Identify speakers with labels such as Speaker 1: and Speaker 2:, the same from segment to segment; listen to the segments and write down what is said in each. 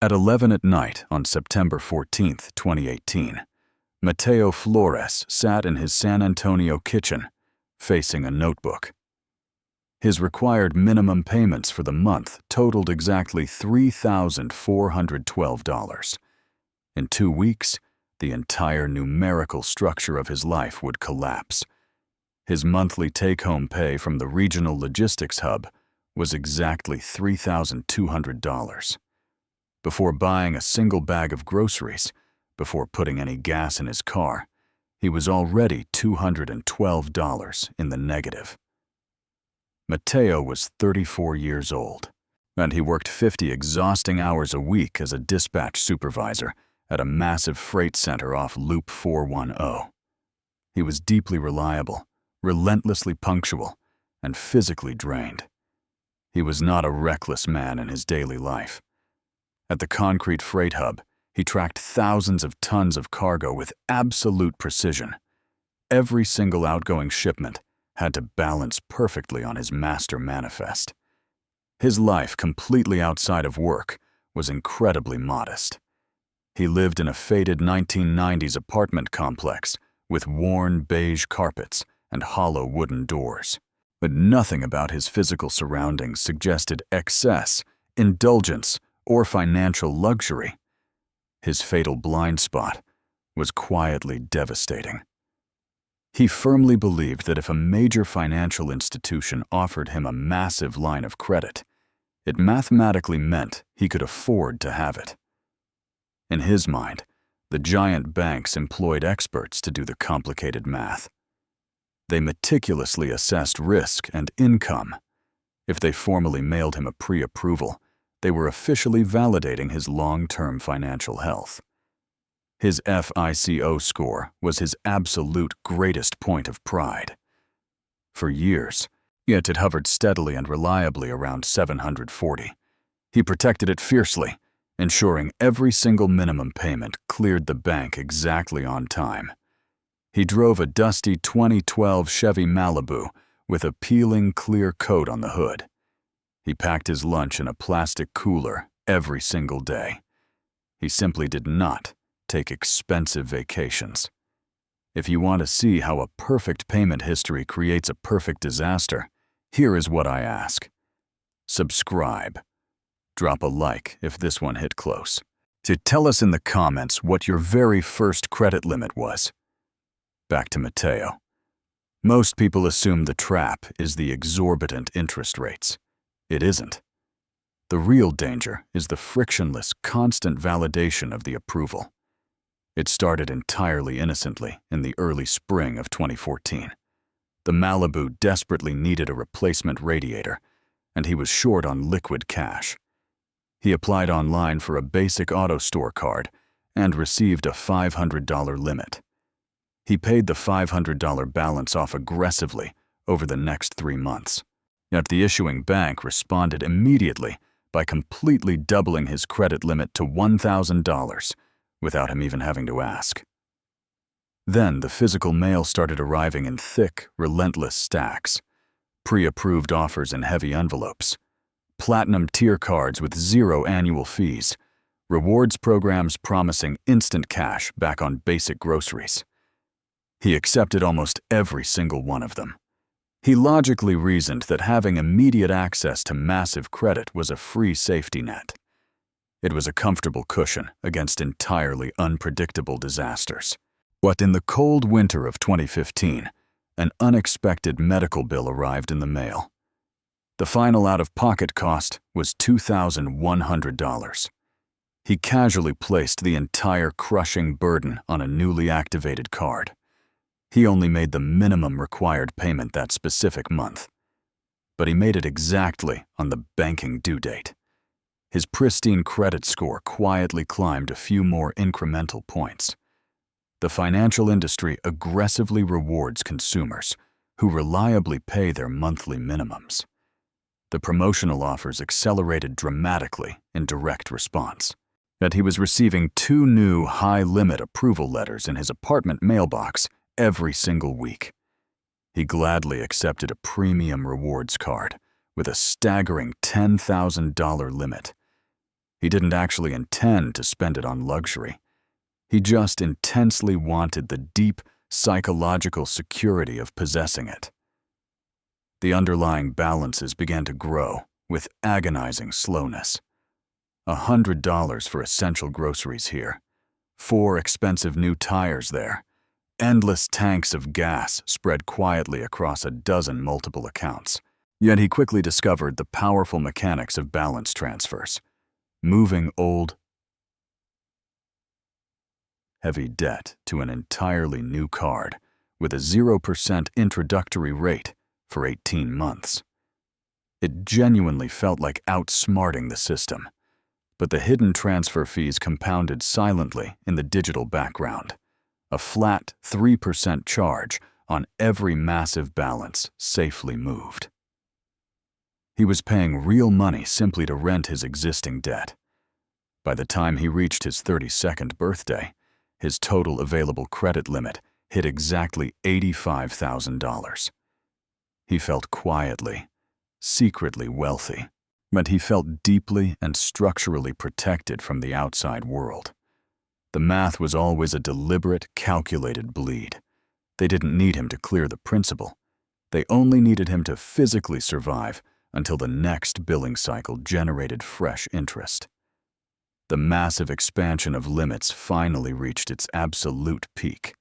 Speaker 1: At 11 at night on September 14, 2018, Mateo Flores sat in his San Antonio kitchen, facing a notebook. His required minimum payments for the month totaled exactly $3,412. In 2 weeks, the entire numerical structure of his life would collapse. His monthly take-home pay from the regional logistics hub was exactly $3,200. Before buying a single bag of groceries, before putting any gas in his car, he was already $212 in the negative. Mateo was 34 years old, and he worked 50 exhausting hours a week as a dispatch supervisor at a massive freight center off Loop 410. He was deeply reliable, relentlessly punctual, and physically drained. He was not a reckless man in his daily life. At the concrete freight hub, he tracked thousands of tons of cargo with absolute precision. Every single outgoing shipment had to balance perfectly on his master manifest. His life, completely outside of work, was incredibly modest. He lived in a faded 1990s apartment complex with worn beige carpets and hollow wooden doors. But nothing about his physical surroundings suggested excess, indulgence, or financial luxury. His fatal blind spot was quietly devastating. He firmly believed that if a major financial institution offered him a massive line of credit, it mathematically meant he could afford to have it. In his mind, the giant banks employed experts to do the complicated math. They meticulously assessed risk and income. If they formally mailed him a pre-approval, they were officially validating his long-term financial health. His FICO score was his absolute greatest point of pride. For years, yet it hovered steadily and reliably around 740. He protected it fiercely, ensuring every single minimum payment cleared the bank exactly on time. He drove a dusty 2012 Chevy Malibu with a peeling clear coat on the hood. He packed his lunch in a plastic cooler every single day. He simply did not take expensive vacations. If you want to see how a perfect payment history creates a perfect disaster, here is what I ask. Subscribe. Drop a like if this one hit close. Tell us in the comments what your very first credit limit was. Back to Mateo. Most people assume the trap is the exorbitant interest rates. It isn't. The real danger is the frictionless, constant validation of the approval. It started entirely innocently in the early spring of 2014. The Malibu desperately needed a replacement radiator, and he was short on liquid cash. He applied online for a basic auto store card and received a $500 limit. He paid the $500 balance off aggressively over the next 3 months. Yet the issuing bank responded immediately by completely doubling his credit limit to $1,000 without him even having to ask. Then the physical mail started arriving in thick, relentless stacks, pre-approved offers in heavy envelopes, platinum tier cards with 0 annual fees, rewards programs promising instant cash back on basic groceries. He accepted almost every single one of them. He logically reasoned that having immediate access to massive credit was a free safety net. It was a comfortable cushion against entirely unpredictable disasters. But in the cold winter of 2015, an unexpected medical bill arrived in the mail. The final out-of-pocket cost was $2,100. He casually placed the entire crushing burden on a newly activated card. He only made the minimum required payment that specific month. But he made it exactly on the banking due date. His pristine credit score quietly climbed a few more incremental points. The financial industry aggressively rewards consumers who reliably pay their monthly minimums. The promotional offers accelerated dramatically in direct response. Yet he was receiving 2 new high-limit approval letters in his apartment mailbox every single week. He gladly accepted a premium rewards card with a staggering $10,000 limit. He didn't actually intend to spend it on luxury. He just intensely wanted the deep psychological security of possessing it. The underlying balances began to grow with agonizing slowness. $100 for essential groceries here, 4 expensive new tires there, endless tanks of gas spread quietly across a dozen multiple accounts. Yet he quickly discovered the powerful mechanics of balance transfers, moving old, heavy debt to an entirely new card with a 0% introductory rate for 18 months. It genuinely felt like outsmarting the system, but the hidden transfer fees compounded silently in the digital background, a flat 3% charge on every massive balance safely moved. He was paying real money simply to rent his existing debt. By the time he reached his 32nd birthday, his total available credit limit hit exactly $85,000. He felt quietly, secretly wealthy, but he felt deeply and structurally protected from the outside world. The math was always a deliberate, calculated bleed. They didn't need him to clear the principal. They only needed him to physically survive until the next billing cycle generated fresh interest. The massive expansion of limits finally reached its absolute peak.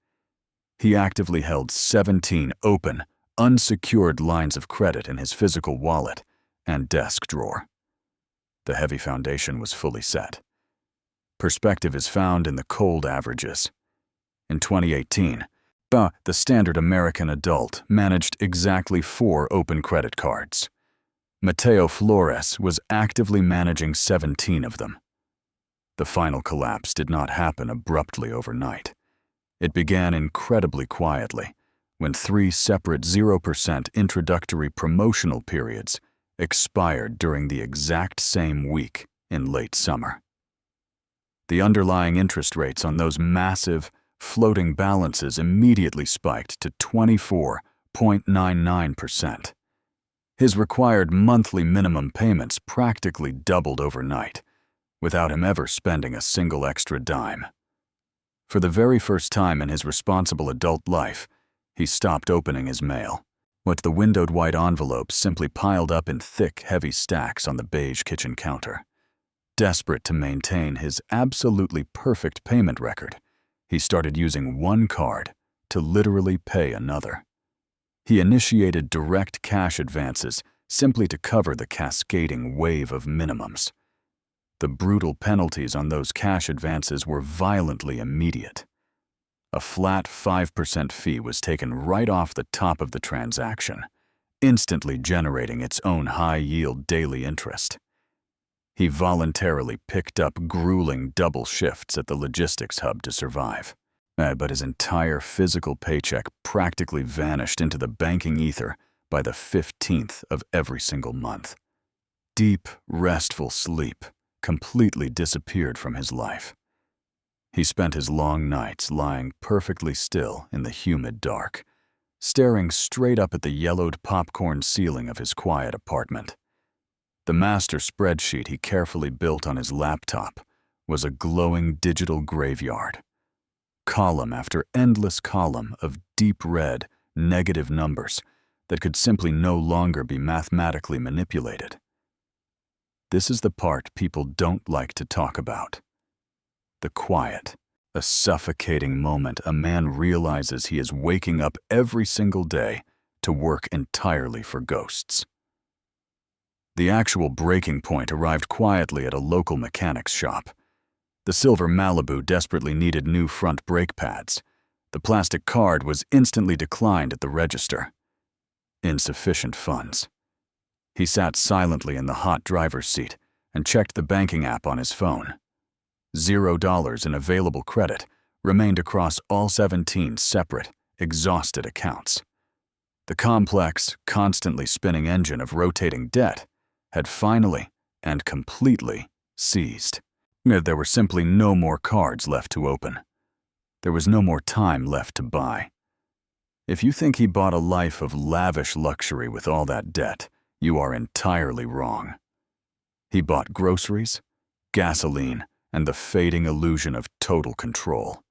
Speaker 1: He actively held 17 open, unsecured lines of credit in his physical wallet and desk drawer. The heavy foundation was fully set. Perspective is found in the cold averages. In 2018, the standard American adult managed exactly 4 open credit cards. Mateo Flores was actively managing 17 of them. The final collapse did not happen abruptly overnight. It began incredibly quietly, when 3 separate 0% introductory promotional periods expired during the exact same week in late summer. The underlying interest rates on those massive, floating balances immediately spiked to 24.99%. His required monthly minimum payments practically doubled overnight, without him ever spending a single extra dime. For the very first time in his responsible adult life, he stopped opening his mail. The windowed white envelopes simply piled up in thick, heavy stacks on the beige kitchen counter. Desperate to maintain his absolutely perfect payment record, he started using one card to literally pay another. He initiated direct cash advances simply to cover the cascading wave of minimums. The brutal penalties on those cash advances were violently immediate. A flat 5% fee was taken right off the top of the transaction, instantly generating its own high-yield daily interest. He voluntarily picked up grueling double shifts at the logistics hub to survive. But his entire physical paycheck practically vanished into the banking ether by the 15th of every single month. Deep, restful sleep completely disappeared from his life. He spent his long nights lying perfectly still in the humid dark, staring straight up at the yellowed popcorn ceiling of his quiet apartment. The master spreadsheet he carefully built on his laptop was a glowing digital graveyard. Column after endless column of deep red, negative numbers that could simply no longer be mathematically manipulated. This is the part people don't like to talk about. The quiet, a suffocating moment a man realizes he is waking up every single day to work entirely for ghosts. The actual breaking point arrived quietly at a local mechanic's shop. The silver Malibu desperately needed new front brake pads. The plastic card was instantly declined at the register. Insufficient funds. He sat silently in the hot driver's seat and checked the banking app on his phone. $0 in available credit remained across all 17 separate, exhausted accounts. The complex, constantly spinning engine of rotating debt had finally and completely ceased. There were simply no more cards left to open. There was no more time left to buy. If you think he bought a life of lavish luxury with all that debt, you are entirely wrong. He bought groceries, gasoline, and the fading illusion of total control.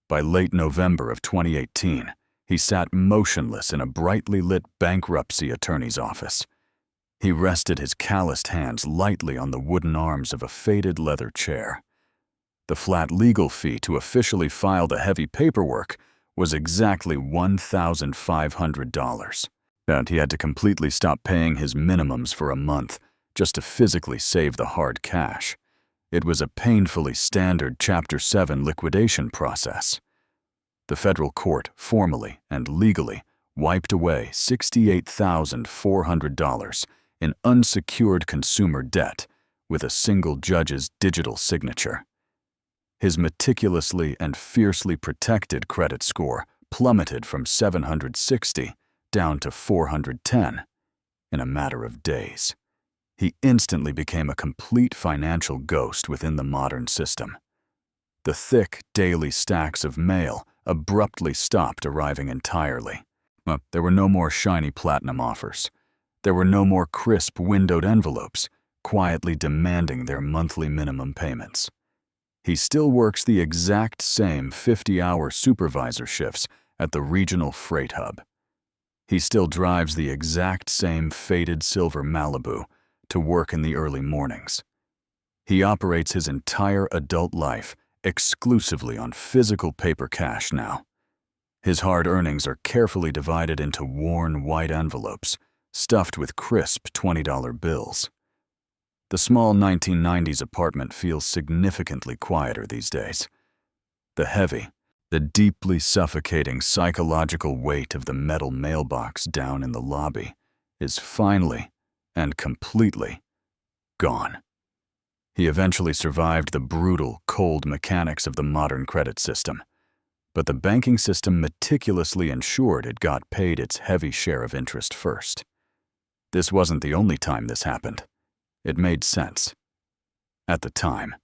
Speaker 1: By late November of 2018, he sat motionless in a brightly lit bankruptcy attorney's office. He rested his calloused hands lightly on the wooden arms of a faded leather chair. The flat legal fee to officially file the heavy paperwork was exactly $1,500. And he had to completely stop paying his minimums for a month just to physically save the hard cash. It was a painfully standard Chapter 7 liquidation process. The federal court formally and legally wiped away $68,400 in unsecured consumer debt with a single judge's digital signature. His meticulously and fiercely protected credit score plummeted from 760 down to 410 in a matter of days. He instantly became a complete financial ghost within the modern system. The thick, daily stacks of mail abruptly stopped arriving entirely. There were no more shiny platinum offers. There were no more crisp windowed envelopes quietly demanding their monthly minimum payments. He still works the exact same 50-hour supervisor shifts at the regional freight hub. He still drives the exact same faded silver Malibu to work in the early mornings. He operates his entire adult life exclusively on physical paper cash now. His hard earnings are carefully divided into worn white envelopes stuffed with crisp $20 bills. The small 1990s apartment feels significantly quieter these days. The deeply suffocating psychological weight of the metal mailbox down in the lobby is finally and completely gone. He eventually survived the brutal, cold mechanics of the modern credit system, but the banking system meticulously ensured it got paid its heavy share of interest first. This wasn't the only time this happened. It made sense. At the time,